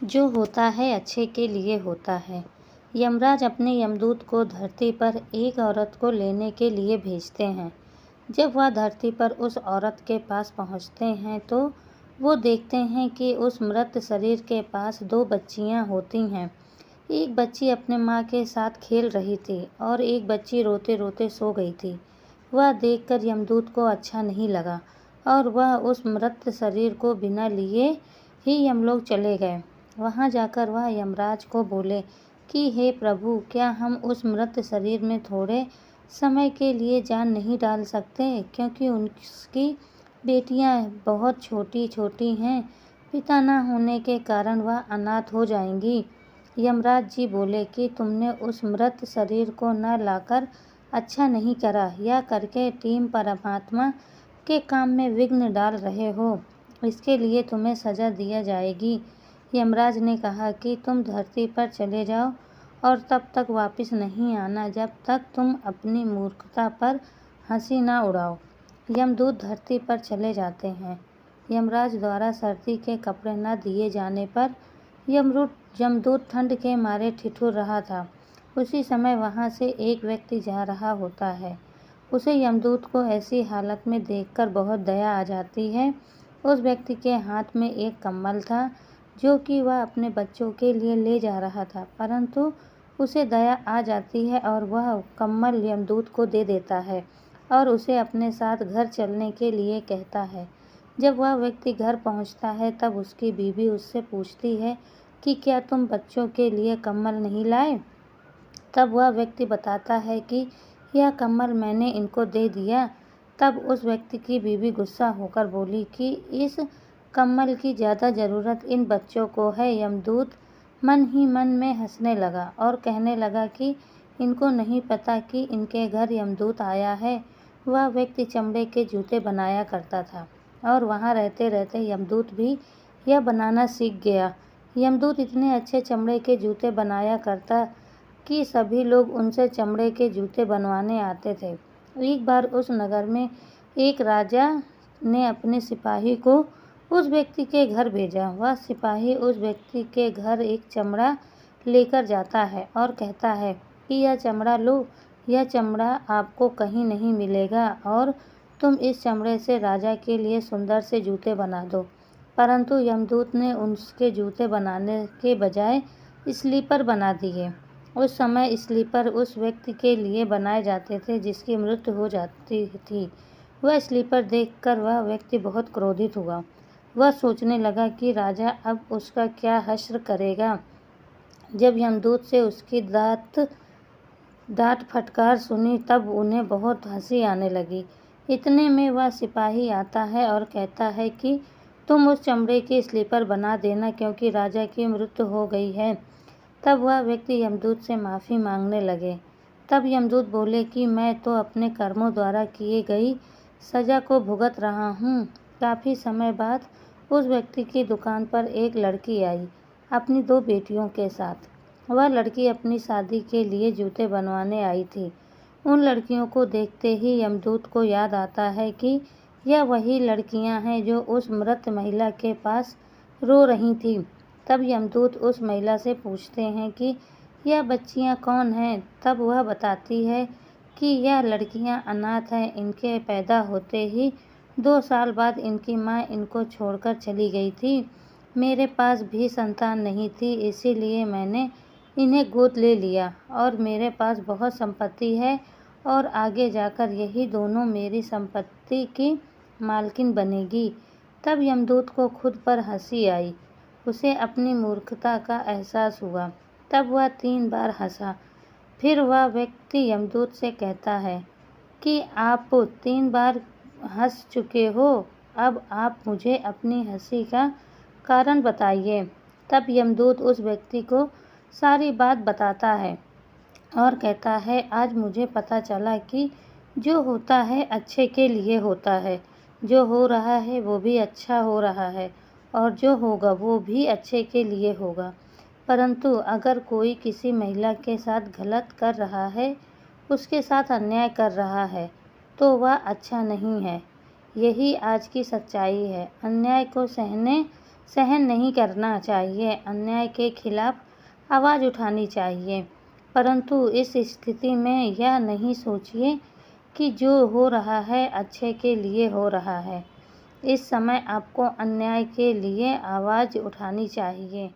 जो होता है अच्छे के लिए होता है। यमराज अपने यमदूत को धरती पर एक औरत को लेने के लिए भेजते हैं। जब वह धरती पर उस औरत के पास पहुंचते हैं तो वो देखते हैं कि उस मृत शरीर के पास 2 बच्चियां होती हैं। एक बच्ची अपने माँ के साथ खेल रही थी और एक बच्ची रोते रोते सो गई थी। वह देखकर यमदूत को अच्छा नहीं लगा और वह उस मृत शरीर को बिना लिए ही यमलोक चले गए। वहाँ जाकर वह यमराज को बोले कि हे प्रभु, क्या हम उस मृत शरीर में थोड़े समय के लिए जान नहीं डाल सकते, क्योंकि उसकी बेटियां बहुत छोटी छोटी हैं। पिता न होने के कारण वह अनाथ हो जाएंगी। यमराज जी बोले कि तुमने उस मृत शरीर को न लाकर अच्छा नहीं करा, यह करके टीम परमात्मा के काम में विघ्न डाल रहे हो। इसके लिए तुम्हें सजा दिया जाएगी। यमराज ने कहा कि तुम धरती पर चले जाओ और तब तक वापस नहीं आना जब तक तुम अपनी मूर्खता पर हंसी ना उड़ाओ। यमदूत धरती पर चले जाते हैं। यमराज द्वारा सर्दी के कपड़े न दिए जाने पर यमदूत ठंड के मारे ठिठुर रहा था। उसी समय वहां से एक व्यक्ति जा रहा होता है। उसे यमदूत को ऐसी हालत में देखकर बहुत दया आ जाती है। उस व्यक्ति के हाथ में एक कम्बल था जो कि वह अपने बच्चों के लिए ले जा रहा था, परंतु उसे दया आ जाती है और वह कम्बल यमदूत को दे देता है और उसे अपने साथ घर चलने के लिए कहता है। जब वह व्यक्ति घर पहुंचता है तब उसकी बीवी उससे पूछती है कि क्या तुम बच्चों के लिए कम्बल नहीं लाए? तब वह व्यक्ति बताता है कि यह कम्बल मैंने इनको दे दिया। तब उस व्यक्ति की बीवी गुस्सा होकर बोली कि इस कम्बल की ज़्यादा ज़रूरत इन बच्चों को है। यमदूत मन ही मन में हंसने लगा और कहने लगा कि इनको नहीं पता कि इनके घर यमदूत आया है। वह व्यक्ति चमड़े के जूते बनाया करता था और वहाँ रहते रहते यमदूत भी यह बनाना सीख गया। यमदूत इतने अच्छे चमड़े के जूते बनाया करता कि सभी लोग उनसे चमड़े के जूते बनवाने आते थे। एक बार उस नगर में एक राजा ने अपने सिपाही को उस व्यक्ति के घर भेजा। वह सिपाही उस व्यक्ति के घर एक चमड़ा लेकर जाता है और कहता है कि यह चमड़ा लो, यह चमड़ा आपको कहीं नहीं मिलेगा और तुम इस चमड़े से राजा के लिए सुंदर से जूते बना दो। परंतु यमदूत ने उसके जूते बनाने के बजाय स्लीपर बना दिए। उस समय स्लीपर उस व्यक्ति के लिए बनाए जाते थे जिसकी मृत्यु हो जाती थी। वह स्लीपर देखकर वह व्यक्ति बहुत क्रोधित हुआ। वह सोचने लगा कि राजा अब उसका क्या हश्र करेगा। जब यमदूत से उसकी डांट फटकार सुनी तब उन्हें बहुत हंसी आने लगी। इतने में वह सिपाही आता है और कहता है कि तुम उस चमड़े की स्लीपर बना देना, क्योंकि राजा की मृत्यु हो गई है। तब वह व्यक्ति यमदूत से माफ़ी मांगने लगे। तब यमदूत बोले कि मैं तो अपने कर्मों द्वारा किए गई सज़ा को भुगत रहा हूँ। काफ़ी समय बाद उस व्यक्ति की दुकान पर एक लड़की आई अपनी 2 बेटियों के साथ। वह लड़की अपनी शादी के लिए जूते बनवाने आई थी। उन लड़कियों को देखते ही यमदूत को याद आता है कि यह वही लड़कियां हैं जो उस मृत महिला के पास रो रही थीं। तब यमदूत उस महिला से पूछते हैं कि यह बच्चियां कौन हैं। तब वह बताती है कि यह लड़कियां अनाथ हैं। इनके पैदा होते ही 2 साल बाद इनकी माँ इनको छोड़कर चली गई थी। मेरे पास भी संतान नहीं थी, इसीलिए मैंने इन्हें गोद ले लिया और मेरे पास बहुत संपत्ति है और आगे जाकर यही दोनों मेरी संपत्ति की मालकिन बनेगी। तब यमदूत को खुद पर हंसी आई। उसे अपनी मूर्खता का एहसास हुआ। तब वह 3 बार हंसा। फिर वह व्यक्ति यमदूत से कहता है कि आप 3 बार हंस चुके हो, अब आप मुझे अपनी हंसी का कारण बताइए। तब यमदूत उस व्यक्ति को सारी बात बताता है और कहता है आज मुझे पता चला कि जो होता है अच्छे के लिए होता है। जो हो रहा है वो भी अच्छा हो रहा है और जो होगा वो भी अच्छे के लिए होगा। परंतु अगर कोई किसी महिला के साथ गलत कर रहा है, उसके साथ अन्याय कर रहा है, तो वह अच्छा नहीं है। यही आज की सच्चाई है। अन्याय को सहने सहन नहीं करना चाहिए, अन्याय के खिलाफ आवाज़ उठानी चाहिए। परंतु इस स्थिति में यह नहीं सोचिए कि जो हो रहा है अच्छे के लिए हो रहा है। इस समय आपको अन्याय के लिए आवाज़ उठानी चाहिए।